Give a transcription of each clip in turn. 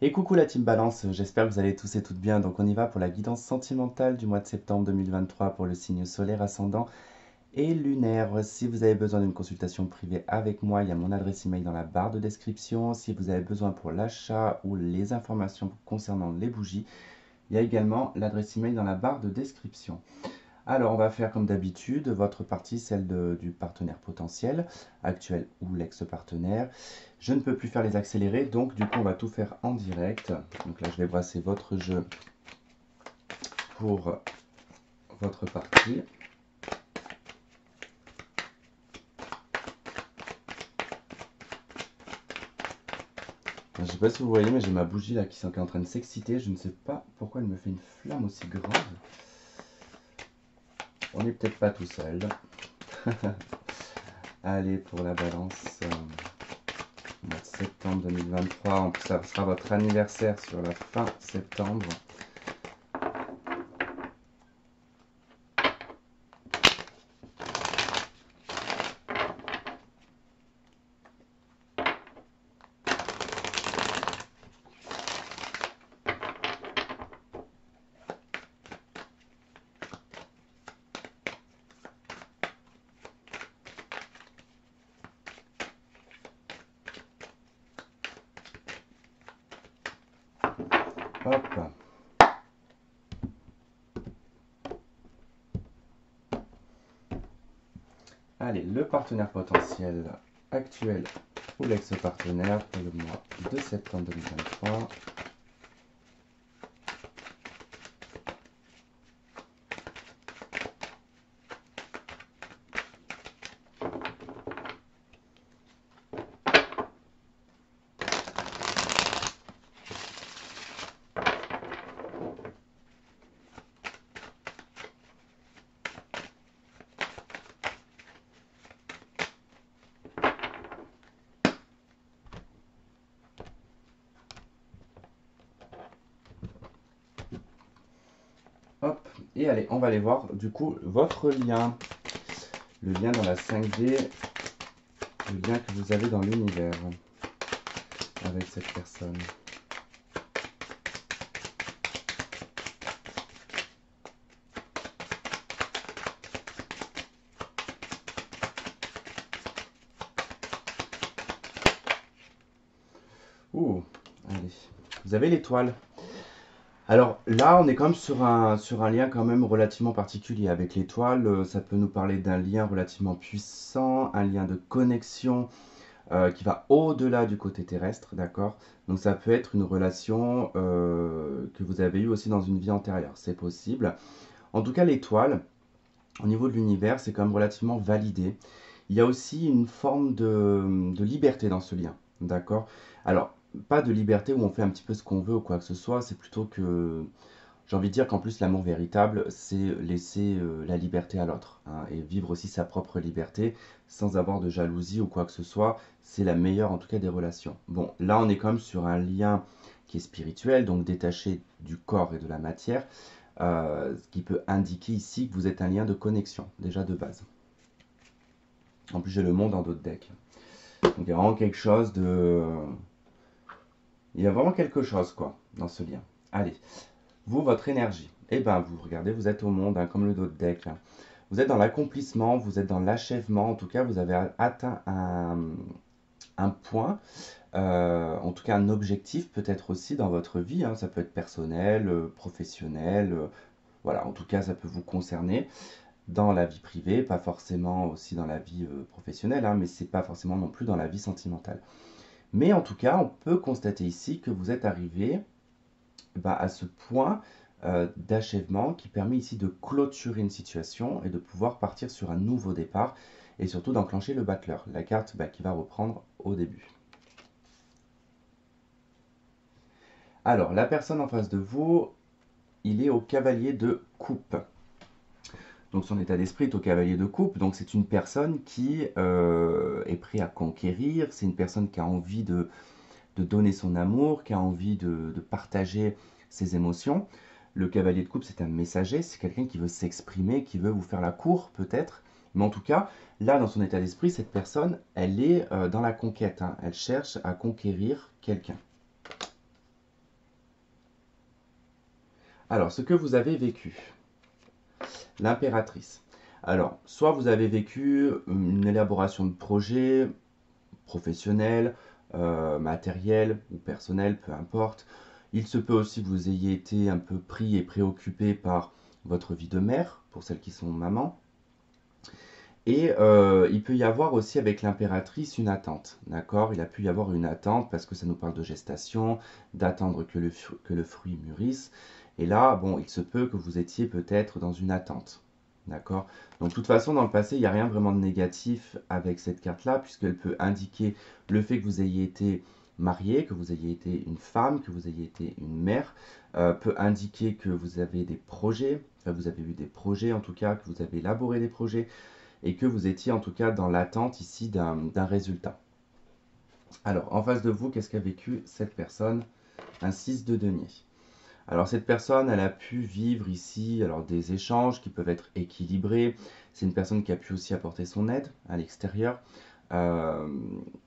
Et coucou la team Balance, j'espère que vous allez tous et toutes bien. Donc on y va pour la guidance sentimentale du mois de septembre 2023 pour le signe solaire ascendant et lunaire. Si vous avez besoin d'une consultation privée avec moi, il y a mon adresse email dans la barre de description. Si vous avez besoin pour l'achat ou les informations concernant les bougies, il y a également l'adresse email dans la barre de description. Alors, on va faire comme d'habitude, votre partie, celle du partenaire potentiel, actuel ou l'ex-partenaire. Je ne peux plus faire les accélérés, donc du coup, on va tout faire en direct. Donc là, je vais brasser votre jeu pour votre partie. Je ne sais pas si vous voyez, mais j'ai ma bougie là qui est en train de s'exciter. Je ne sais pas pourquoi elle me fait une flamme aussi grande. On n'est peut-être pas tout seul. Allez, pour la balance. Mois de septembre 2023, en plus ça sera votre anniversaire sur la fin septembre. Hop. Allez, le partenaire potentiel actuel ou l'ex-partenaire pour le mois de septembre 2023. Hop, et allez, on va aller voir du coup votre lien. Le lien dans la 5D, le lien que vous avez dans l'univers avec cette personne. Ouh, allez, vous avez l'étoile. Alors là, on est quand même sur un lien quand même relativement particulier. Avec l'étoile, ça peut nous parler d'un lien relativement puissant, un lien de connexion qui va au-delà du côté terrestre, d'accord? Donc ça peut être une relation que vous avez eue aussi dans une vie antérieure, c'est possible. En tout cas, l'étoile, au niveau de l'univers, c'est quand même relativement validé. Il y a aussi une forme de liberté dans ce lien, d'accord? Alors, pas de liberté où on fait un petit peu ce qu'on veut ou quoi que ce soit, c'est plutôt que j'ai envie de dire qu'en plus, l'amour véritable, c'est laisser la liberté à l'autre, hein, et vivre aussi sa propre liberté sans avoir de jalousie ou quoi que ce soit. C'est la meilleure, en tout cas, des relations. Bon, là, on est quand même sur un lien qui est spirituel, donc détaché du corps et de la matière, ce qui peut indiquer ici que vous êtes un lien de connexion, déjà de base. En plus, j'ai le monde dans d'autres decks. Donc, il y a vraiment quelque chose de. Il y a vraiment quelque chose, quoi, dans ce lien. Allez, vous, votre énergie. Eh ben, vous regardez, vous êtes au monde, hein, comme le dos de deck, là. Vous êtes dans l'accomplissement, vous êtes dans l'achèvement. En tout cas, vous avez atteint un point, en tout cas un objectif peut-être aussi dans votre vie, hein. Ça peut être personnel, professionnel. Voilà, en tout cas, ça peut vous concerner dans la vie privée, pas forcément aussi dans la vie professionnelle, hein, mais c'est pas forcément non plus dans la vie sentimentale. Mais en tout cas, on peut constater ici que vous êtes arrivé à ce point d'achèvement qui permet ici de clôturer une situation et de pouvoir partir sur un nouveau départ et surtout d'enclencher le battleur, la carte qui va reprendre au début. Alors, la personne en face de vous, il est au cavalier de coupe. Donc son état d'esprit est au cavalier de coupe. Donc c'est une personne qui est prête à conquérir, c'est une personne qui a envie de donner son amour, qui a envie de partager ses émotions. Le cavalier de coupe, c'est un messager, c'est quelqu'un qui veut s'exprimer, qui veut vous faire la cour peut-être. Mais en tout cas, là, dans son état d'esprit, cette personne, elle est dans la conquête, hein. Elle cherche à conquérir quelqu'un. Alors, ce que vous avez vécu, l'impératrice. Alors, soit vous avez vécu une élaboration de projet professionnel, matériel ou personnel, peu importe. Il se peut aussi que vous ayez été un peu pris et préoccupé par votre vie de mère, pour celles qui sont mamans. Et il peut y avoir aussi avec l'impératrice une attente, d'accord? Il a pu y avoir une attente parce que ça nous parle de gestation, d'attendre que le fruit mûrisse. Et là, bon, il se peut que vous étiez peut-être dans une attente, d'accord? Donc, de toute façon, dans le passé, il n'y a rien vraiment de négatif avec cette carte-là, puisqu'elle peut indiquer le fait que vous ayez été marié, que vous ayez été une femme, que vous ayez été une mère, peut indiquer que vous avez des projets, enfin, vous avez eu des projets en tout cas, que vous avez élaboré des projets et que vous étiez en tout cas dans l'attente ici d'un résultat. Alors, en face de vous, qu'est-ce qu'a vécu cette personne? Un 6 de denier. Alors, cette personne, elle a pu vivre ici alors, des échanges qui peuvent être équilibrés. C'est une personne qui a pu aussi apporter son aide à l'extérieur. Euh,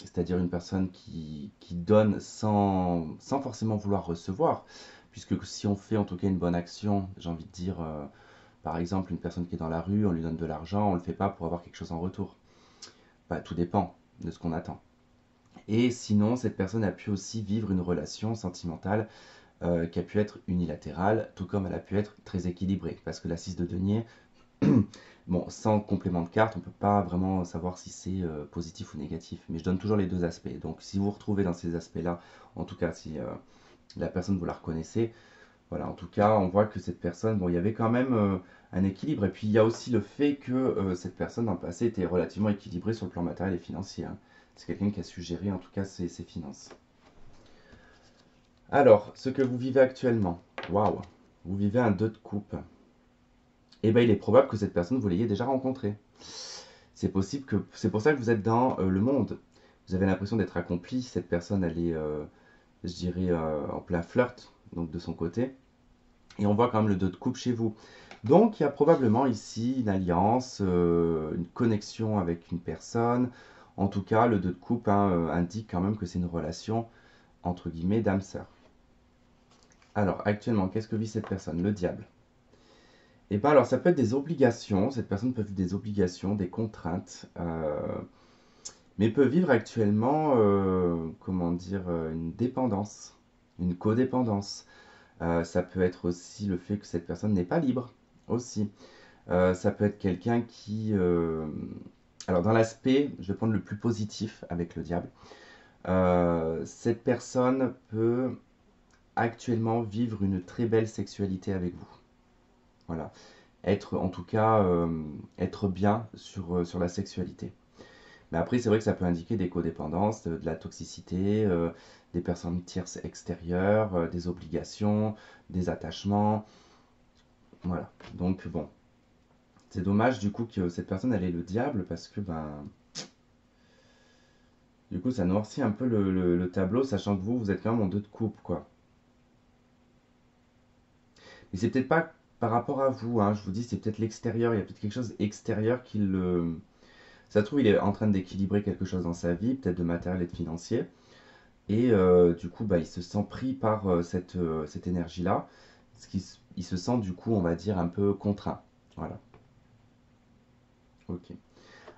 C'est-à-dire une personne qui donne sans forcément vouloir recevoir. Puisque si on fait en tout cas une bonne action, j'ai envie de dire, par exemple, une personne qui est dans la rue, on lui donne de l'argent, on ne le fait pas pour avoir quelque chose en retour. Bah, tout dépend de ce qu'on attend. Et sinon, cette personne a pu aussi vivre une relation sentimentale qui a pu être unilatérale, tout comme elle a pu être très équilibrée. Parce que la 6 de denier, bon, sans complément de carte, on ne peut pas vraiment savoir si c'est positif ou négatif. Mais je donne toujours les deux aspects. Donc si vous vous retrouvez dans ces aspects-là, en tout cas si la personne vous la reconnaissez, voilà, en tout cas, on voit que cette personne, bon, il y avait quand même un équilibre. Et puis, il y a aussi le fait que cette personne, dans le passé, était relativement équilibrée sur le plan matériel et financier, hein. C'est quelqu'un qui a su gérer, en tout cas, ses finances. Alors, ce que vous vivez actuellement, waouh, vous vivez un 2 de coupe. Eh bien, il est probable que cette personne, vous l'ayez déjà rencontrée. C'est possible que, c'est pour ça que vous êtes dans le monde. Vous avez l'impression d'être accompli. Cette personne, elle est, je dirais, en plein flirt, donc de son côté. Et on voit quand même le 2 de coupe chez vous. Donc il y a probablement ici une alliance, une connexion avec une personne. En tout cas, le 2 de coupe hein, indique quand même que c'est une relation entre guillemets d'âme-sœur. Alors actuellement, qu'est-ce que vit cette personne? Le diable. Et bien alors ça peut être des obligations, cette personne peut vivre des obligations, des contraintes, mais peut vivre actuellement, comment dire, une dépendance, une codépendance. Ça peut être aussi le fait que cette personne n'est pas libre, aussi. Ça peut être quelqu'un qui... alors dans l'aspect, je vais prendre le plus positif avec le diable. Cette personne peut actuellement vivre une très belle sexualité avec vous. Voilà. Être, en tout cas, être bien sur la sexualité. Mais après, c'est vrai que ça peut indiquer des codépendances, de la toxicité, des personnes tierces extérieures, des obligations, des attachements. Voilà. Donc bon, c'est dommage du coup que cette personne elle est le diable parce que ben du coup ça noircit un peu le tableau sachant que vous êtes quand même en 2 de coupe quoi. Mais c'est peut-être pas par rapport à vous, hein, je vous dis c'est peut-être l'extérieur, il y a peut-être quelque chose extérieur qui le... Ça se trouve il est en train d'équilibrer quelque chose dans sa vie, peut-être de matériel et de financier. Et du coup bah, il se sent pris par cette énergie-là. Il se sent du coup on va dire un peu contraint. Voilà. Ok.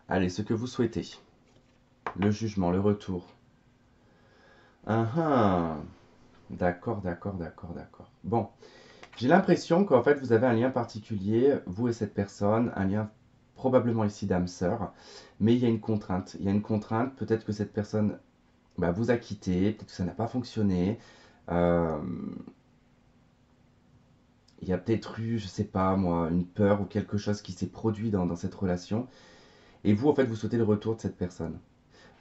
Allez, ce que vous souhaitez. Le jugement, le retour. Ah ah. D'accord, d'accord, d'accord, d'accord. Bon, j'ai l'impression qu'en fait vous avez un lien particulier, vous et cette personne, un lien probablement ici d'âme sœur, mais il y a une contrainte. Il y a une contrainte, peut-être que cette personne bah, vous a quitté, peut-être que ça n'a pas fonctionné. Euh, il y a peut-être eu, je sais pas moi, une peur ou quelque chose qui s'est produit dans cette relation. Et vous, en fait, vous souhaitez le retour de cette personne.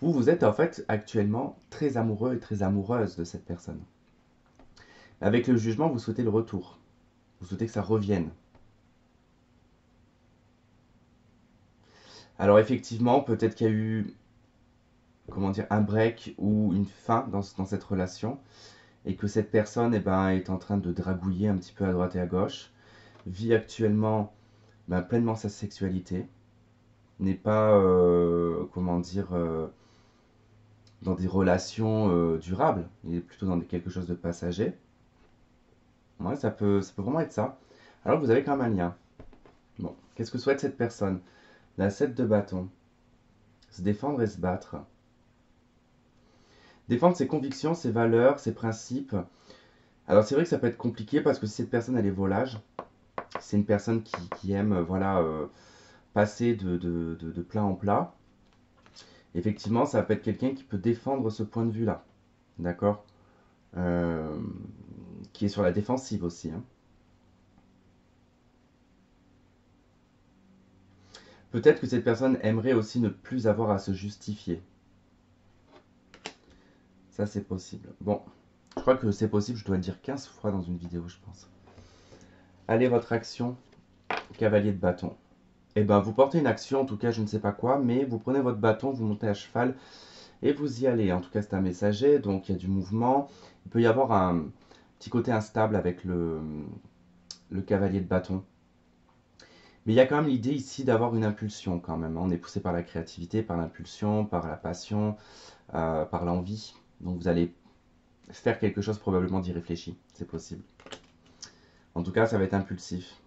Vous êtes en fait actuellement très amoureux et très amoureuse de cette personne. Avec le jugement, vous souhaitez le retour. Vous souhaitez que ça revienne. Alors effectivement, peut-être qu'il y a eu, comment dire, un break ou une fin dans cette relation et que cette personne eh ben, est en train de dragouiller un petit peu à droite et à gauche, vit actuellement ben, pleinement sa sexualité, n'est pas, comment dire, dans des relations durables, il est plutôt dans quelque chose de passager. Ouais, ça peut vraiment être ça. Alors que vous avez quand même un lien. Bon, qu'est-ce que souhaite cette personne? La 7 de bâton. Se défendre et se battre. Défendre ses convictions, ses valeurs, ses principes. Alors c'est vrai que ça peut être compliqué parce que si cette personne elle est volage, c'est une personne qui aime voilà, passer de plat en plat. Effectivement, ça peut être quelqu'un qui peut défendre ce point de vue-là. D'accord. Euh, qui est sur la défensive aussi, hein. Peut-être que cette personne aimerait aussi ne plus avoir à se justifier. Ça, c'est possible. Bon, je crois que c'est possible, je dois le dire 15 fois dans une vidéo, je pense. Allez, votre action, cavalier de bâton. Eh ben, vous portez une action, en tout cas, je ne sais pas quoi, mais vous prenez votre bâton, vous montez à cheval et vous y allez. En tout cas, c'est un messager, donc il y a du mouvement. Il peut y avoir un petit côté instable avec le cavalier de bâton. Mais il y a quand même l'idée ici d'avoir une impulsion quand même, hein. On est poussé par la créativité, par l'impulsion, par la passion, par l'envie. Donc vous allez faire quelque chose probablement d'irréfléchi, c'est possible. En tout cas, ça va être impulsif.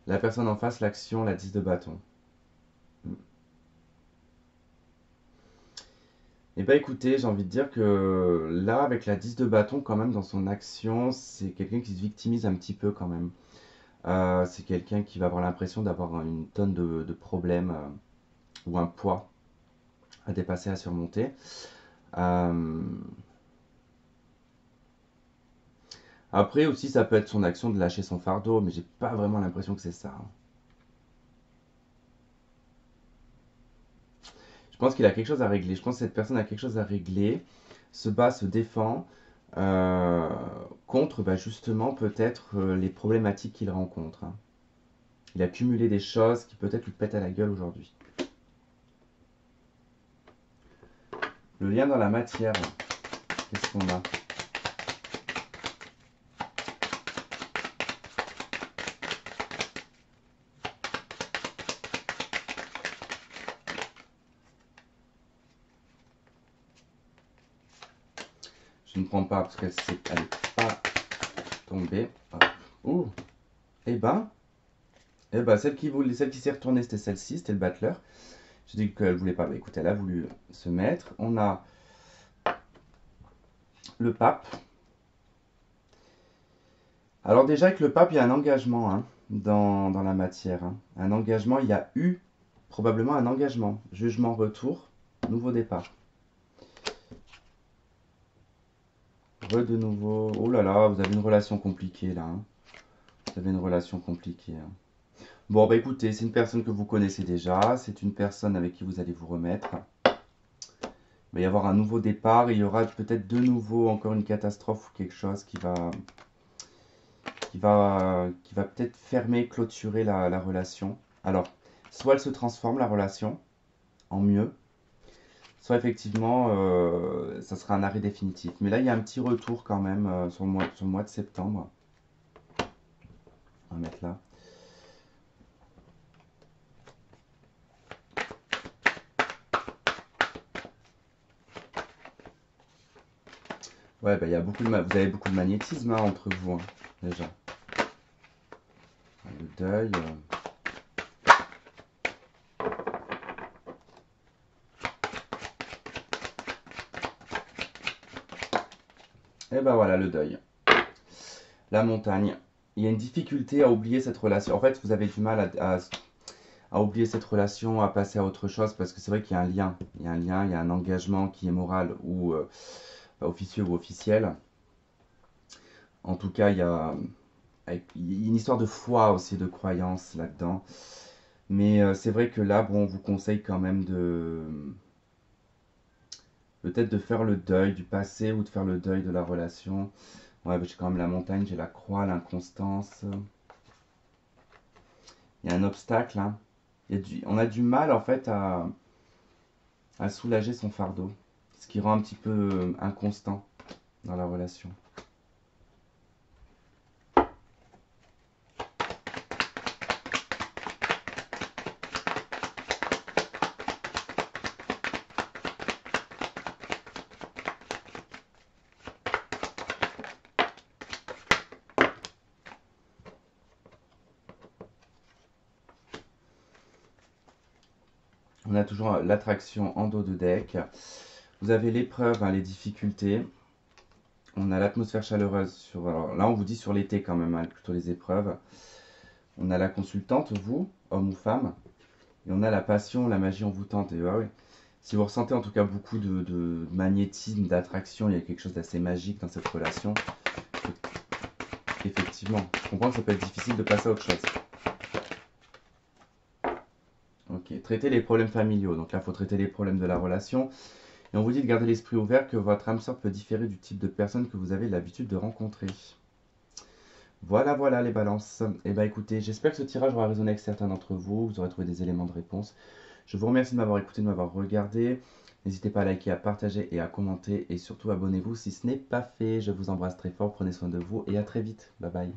La personne en face, l'action, la 10 de bâton. Et bah écoutez, j'ai envie de dire que là, avec la 10 de bâton, quand même, dans son action, c'est quelqu'un qui se victimise un petit peu quand même. C'est quelqu'un qui va avoir l'impression d'avoir une tonne de problèmes ou un poids à dépasser, à surmonter. Euh, Après aussi, ça peut être son action de lâcher son fardeau, mais j'ai pas vraiment l'impression que c'est ça, hein. Je pense qu'il a quelque chose à régler. Je pense que cette personne a quelque chose à régler, se bat, se défend euh, contre bah, justement peut-être les problématiques qu'il rencontre, hein. Il a cumulé des choses qui peut-être lui pètent à la gueule aujourd'hui. Le lien dans la matière, qu'est-ce qu'on a? Je ne prends pas parce qu'elle n'est pas tombée. Hop. Ouh, eh ben, celle qui s'est retournée, c'était celle-ci, c'était le battleur. J'ai dit qu'elle voulait pas. Bah, écoutez, elle a voulu se mettre. On a le pape. Alors déjà, avec le pape, il y a un engagement, hein, dans la matière, hein. Un engagement, il y a eu probablement un engagement. Jugement, retour, nouveau départ. De nouveau. Oh là là, vous avez une relation compliquée là, hein. Vous avez une relation compliquée, hein. Bon, bah écoutez, c'est une personne que vous connaissez déjà. C'est une personne avec qui vous allez vous remettre. Il va y avoir un nouveau départ. Et il y aura peut-être de nouveau encore une catastrophe ou quelque chose qui va peut-être fermer, clôturer la relation. Alors, soit elle se transforme, la relation, en mieux, soit effectivement, ça sera un arrêt définitif. Mais là, il y a un petit retour quand même sur le mois de septembre. On va mettre là. Ouais, bah, il y a vous avez beaucoup de magnétisme, hein, entre vous, hein, déjà. Le deuil. Et ben voilà, le deuil. La montagne. Il y a une difficulté à oublier cette relation. En fait, vous avez du mal à oublier cette relation, à passer à autre chose, parce que c'est vrai qu'il y a un lien. Il y a un lien, il y a un engagement qui est moral ou officieux ou officiel. En tout cas, il y a une histoire de foi aussi, de croyance là-dedans. Mais c'est vrai que là, bon, on vous conseille quand même peut-être de faire le deuil du passé ou de faire le deuil de la relation. Ouais, j'ai quand même la montagne, j'ai la croix, l'inconstance. Il y a un obstacle, hein. On a du mal en fait à soulager son fardeau, ce qui rend un petit peu inconstant dans la relation. On a toujours l'attraction en dos de deck. Vous avez l'épreuve, hein, les difficultés. On a l'atmosphère chaleureuse. Alors là, on vous dit sur l'été quand même, hein, plutôt les épreuves. On a la consultante, vous, homme ou femme. Et on a la passion, la magie envoûtante. Et ouais, ouais. Si vous ressentez en tout cas beaucoup de magnétisme, d'attraction, il y a quelque chose d'assez magique dans cette relation. Effectivement, je comprends que ça peut être difficile de passer à autre chose. Ok, traiter les problèmes familiaux. Donc là, il faut traiter les problèmes de la relation. Et on vous dit de garder l'esprit ouvert, que votre âme sœur peut différer du type de personne que vous avez l'habitude de rencontrer. Voilà, voilà les balances. Et bah écoutez, j'espère que ce tirage aura résonné avec certains d'entre vous. Vous aurez trouvé des éléments de réponse. Je vous remercie de m'avoir écouté, de m'avoir regardé. N'hésitez pas à liker, à partager et à commenter. Et surtout, abonnez-vous si ce n'est pas fait. Je vous embrasse très fort. Prenez soin de vous et à très vite. Bye bye.